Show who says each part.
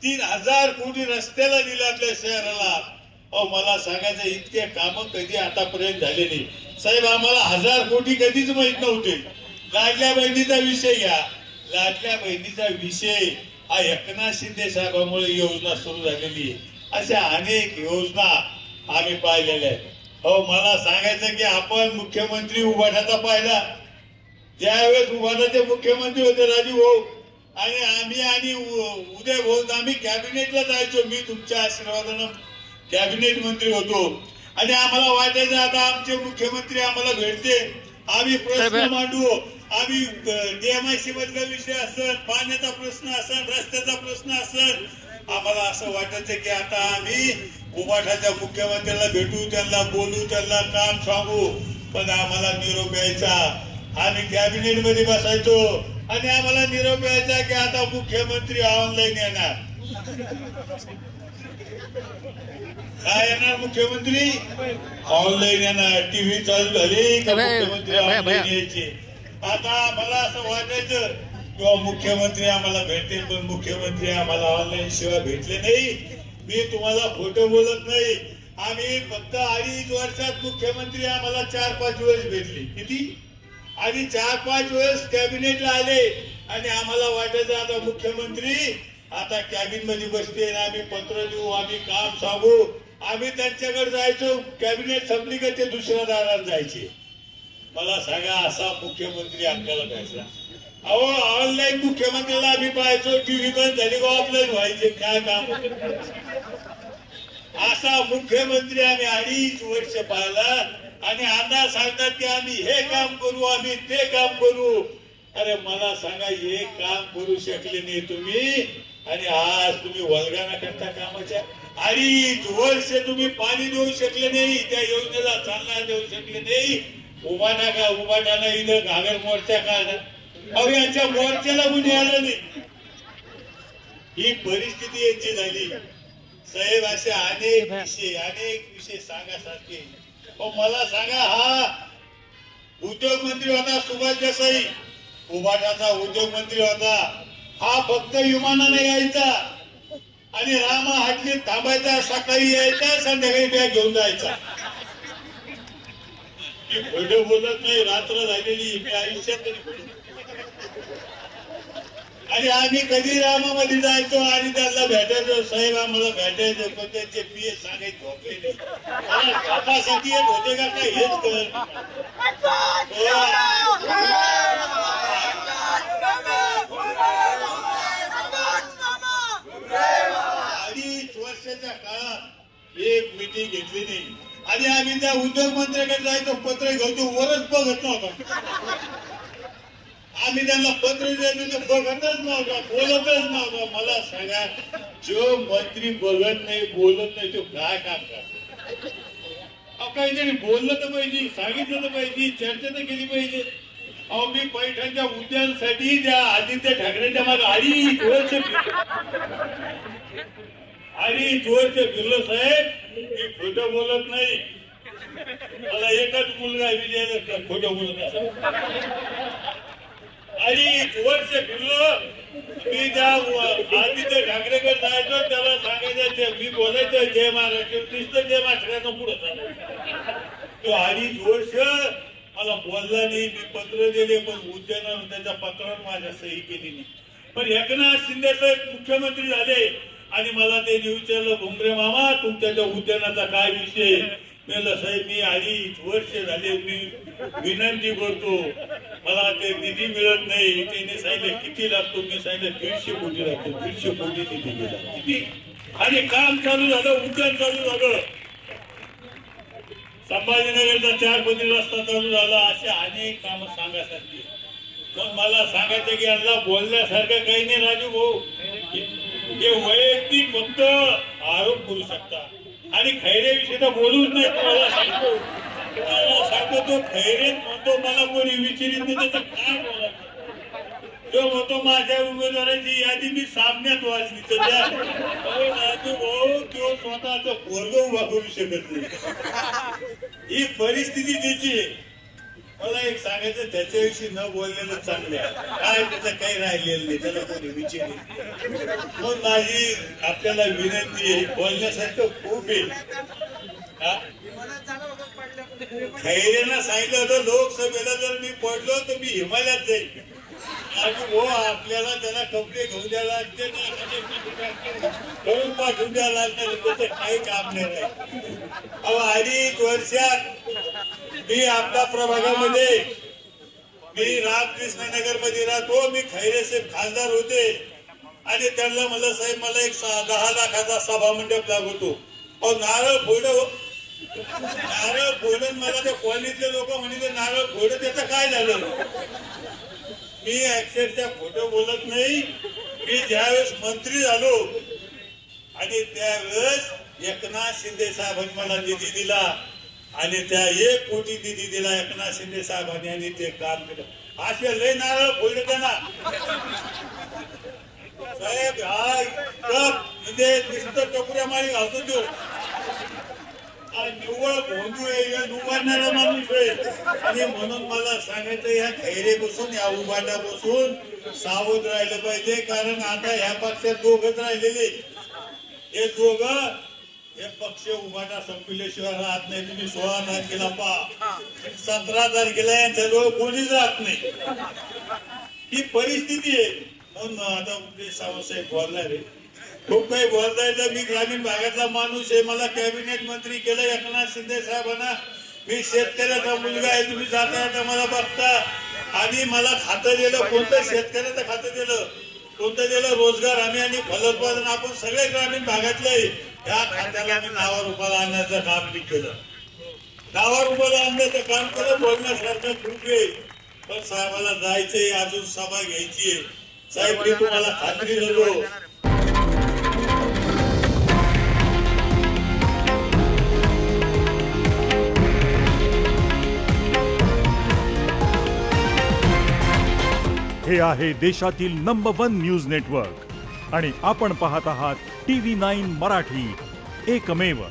Speaker 1: 3,000 कोटी रस्त्याला दिले आपल्या शहराला. अहो मला सांगायचं इतके काम कधी आतापर्यंत झाले नाही साहेब. आम्हाला 1,000 कोटी कधीच माहित नव्हते. लाडल्या बहिणीचा विषय घ्या. लाडल्या बहिणीचा विषय हा एकनाथ शिंदे साहेबांमुळे योजना सुरू झालेली आहे. अशा अनेक योजना आम्ही पाहिलेल्या आहेत. हो मला सांगायचं की आपण मुख्यमंत्री उभाटाचा पाहिला. ज्यावेळेस उभाटाचे मुख्यमंत्री होते राजू भाऊ आणि उदय भाऊ आम्ही कॅबिनेटला जायचो. मी तुमच्या आशीर्वादानं कॅबिनेट मंत्री होतो आणि आम्हाला वाटायचं आता आमचे मुख्यमंत्री आम्हाला भेटते, आम्ही प्रश्न मांडू. आम्ही DMIC मधला विषय असेल, पाण्याचा प्रश्न असेल, रस्त्याचा प्रश्न असेल, आम्हाला असं वाटायचं की आता आम्ही उभाटाच्या मुख्यमंत्र्याला भेटू, त्यांना बोलू, त्यांना काम सांगू. पण आम्हाला निरोप यायचा. आम्ही कॅबिनेट मध्ये बसायचो आणि आम्हाला निरोप यायचा की आता मुख्यमंत्री ऑनलाईन येणार. काय येणार मुख्यमंत्री? ऑनलाईन येणार. टीव्ही चालू झाली का मुख्यमंत्री ऑनलाईन यायचे. आता मला असं वाटायचं किंवा मुख्यमंत्री आम्हाला भेटते, पण मुख्यमंत्री आम्हाला ऑनलाईन शिवाय भेटले नाही. मी तुम्हाला खोटं बोलत नाही. आम्ही फक्त 2.5 वर्षात मुख्यमंत्री आम्हाला 4-5 वेळेस भेटले. किती? आणि 4-5 वेळेस कॅबिनेटला आले आणि आम्हाला वाटायचं आता मुख्यमंत्री आता कॅबिन मध्ये बसते, आम्ही पत्र देऊ, आम्ही काम सांगू. आम्ही त्यांच्याकडे जायचो. कॅबिनेट संपली का ते दुसऱ्या दारात जायचे. मला सांगा असा मुख्यमंत्री आपल्याला भेटला. अहो ऑनलाईन मुख्यमंत्र्याला आम्ही पाहायचो. टीव्ही बंद झाली का ऑफलाईन व्हायचे. काय काम. असा मुख्यमंत्री आम्ही 2.5 वर्ष पाहिला आणि आता सांगतात की आम्ही हे काम करू, आम्ही ते काम करू. अरे मला सांगा हे काम करू शकले नाही तुम्ही आणि आज तुम्ही वल्गना करता कामाच्या. 2.5 वर्ष तुम्ही पाणी देऊ शकले नाही, त्या योजनेला चालना देऊ शकले नाही. उभाटाना इथं घागर मोर्चा काढला. अहो यांच्या मोर्चाला कुणी आलं नाही. ही परिस्थिती यांची झाली साहेब. असे अनेक विषय सांगासारखे. मला सांगा हा उद्योग मंत्री होता सुभाष देसाई, उभाटाचा उद्योग मंत्री होता. हा फक्त विमानाने यायचा आणि रामा हाटलीत थांबायचा. सकाळी यायचा, संध्याकाळी बॅग घेऊन जायचा. मी खोटं बोलत नाही. रात्र झालेली मी आयुष्यात तरी. आणि आम्ही कधी रामामध्ये जायचो आणि त्यांना भेटायचो. साहेब आम्हाला भेटायचं पण त्यांचे PS सांगायचे झोपले नाही. कापासाठी येत होते का काय हेच कर. 2.5 वर्षाच्या काळात एक मीटिंग घेतली नाही. आणि आम्ही त्या उद्योग मंत्र्याकडे जायचो, पत्र घ्यायचो, वरच बघत नव्हता. आम्ही त्यांना पत्र द्यायचो, बघतच नव्हता, बोलतच नव्हता. मला सांगा जो मंत्री बघत नाही, बोलत नाही, तो काय काम करतो. काहीतरी बोललं तर पाहिजे, सांगितलं तर पाहिजे, चर्चा तर केली पाहिजे. अहो मी पैठणच्या उद्यानासाठी त्या आदित्य ठाकरेच्या मागे 2.5 वर्ष फिरलो साहेब. मी खोटं बोलत नाही. मला एकच मुलगा विजय खोटं बोलत असेल. 2.5 वर्ष फिरलो. मी त्या आदित्य ठाकरेकडे जायचो, त्याला सांगायचं, मी बोलायचं जय महाराष्ट्र, नुसतं जय महाराष्ट्रानं पुढे चालायचं. तो 2.5 वर्ष मला बोलला नाही. मी पत्र दिले पण उद्यानानं त्याच्या पत्रावर माझ्या सही केली नाही. पण एकनाथ शिंदे साहेब मुख्यमंत्री झाले आणि मला त्यांनी विचारलं, भुमरे मामा तुमच्या त्या उद्यानाचा काय विषय. म्हणलं साहेब मी 2.5 वर्ष झाले मी विनंती करतो, मला ते निधी मिळत नाही. त्याने सांगितलं किती लागतो. मी सांगितलं 150 कोटी लागतो. 150 कोटी निधी दिला. किती. आणि काम चालू झालं, उद्यान चालू झालं. संभाजीनगरचा 4 कोटी रस्ता चालू झाला. असे अनेक काम सांगायसारखी. पण मला सांगायचं की यांना बोलण्यासारखं काही नाही राजू भाऊ. हे वैयक्तिक फक्त आरोप करू शकता आणि खैरेविषयी तर बोलूच नाही. तुम्हाला सांगतो तो खैरेत म्हणतो मला कोणी विचारित नाही त्याचं काय बोलायचं. तो म्हणतो माझ्या उमेदवाराची यादी मी सामन्यात वाचली. तर राजू भाऊ तो स्वतःच पोरग उभा करू शकत नाही. ही परिस्थिती त्याची. मला एक सांगायचं, त्याच्याविषयी न बोललेलं चांगलं आहे. काय त्याचं काही राहिलेलं नाही, त्याला कोणी विचारले. म्हणून माझी आपल्याला विनंती आहे, बोलण्यासारखं खूप आहे. हा? खैरेंना सांगितलं होतं, लोकसभेला जर मी पडलो तर मी हिमालयात जाईल. आणि हो, आपल्याला त्याला कपडे घेऊन द्यायला लागते ना, करून पाठवून द्यायला लागतं, त्याचं काही काम नाही राहील. अहो, 2.5 वर्षात मी आपल्या प्रभागामध्ये, मी रामकृष्ण नगर मध्ये राहतो, मी खैरे साहेब खासदार होते आणि त्यांना म्हणलं, साहेब मला एक 10 लाखाचा सभा मंडप लागतो. अहो, नारळ फोडून मला त्या कॉलनीतले लोक म्हणे, नारळ फोड त्याचं काय झालं. मी अक्षरशः खोटं बोलत नाही. मी ज्यावेळेस मंत्री झालो आणि त्यावेळेस एकनाथ शिंदे साहेबांनी मला निधी दिला आणि त्या 1 कोटी निधी दिला एकनाथ शिंदे साहेबांनी आणि ते काम केलं. असे लय नारळ फोडले त्यांना साहेब. हा म्हणजे नुसतं टोकऱ्या मारी घालतो तो, निव्वळ भोंदू आहे, उभारणारा माणूस आहे. आणि म्हणून मला सांगायचं, या खैरे बसून, या उभाटा बसून सावध राहिलं पाहिजे. कारण आता ह्या पक्षात दोघच राहिलेले. हे दोघ, हे पक्ष उभाटा संपल्याशिवाय राहत नाही. तुम्ही 16 तारखेला पहा, 17 तारखेला यांच्याजवळ कोणीच राहत नाही. ही परिस्थिती आहे. म्हणून आता सावंतसाहेब बोलणार आहे, खूप काही बोलता येतं. मी ग्रामीण भागातला माणूस आहे, मला कॅबिनेट मंत्री केलं एकनाथ शिंदे साहेबांना. मी शेतकऱ्याचा मुलगा आहे, तुम्ही जाता येता मला बघता. आणि मला खातं दिलं, कोणतं शेतकऱ्याचं खातं दिलं, कोणतं दिलं, रोजगार हमी आणि फलोत्पादन. आपण सगळे ग्रामीण भागातले, या खात्याला मी 10 रुपयाला आणण्याचं काम मी केलं. 10 रुपयाला आणण्याचं काम केलं. बोलण्यासारखं खूप आहे, पण साहेबाला जायचंय, अजून सभा घ्यायची आहे. साहेब, मी तुम्हाला खात्री देतो,
Speaker 2: हे आहे देशातील नंबर 1 न्यूज नेटवर्क आणि आपण पाहत आहात TV9 मराठी, एकमेव.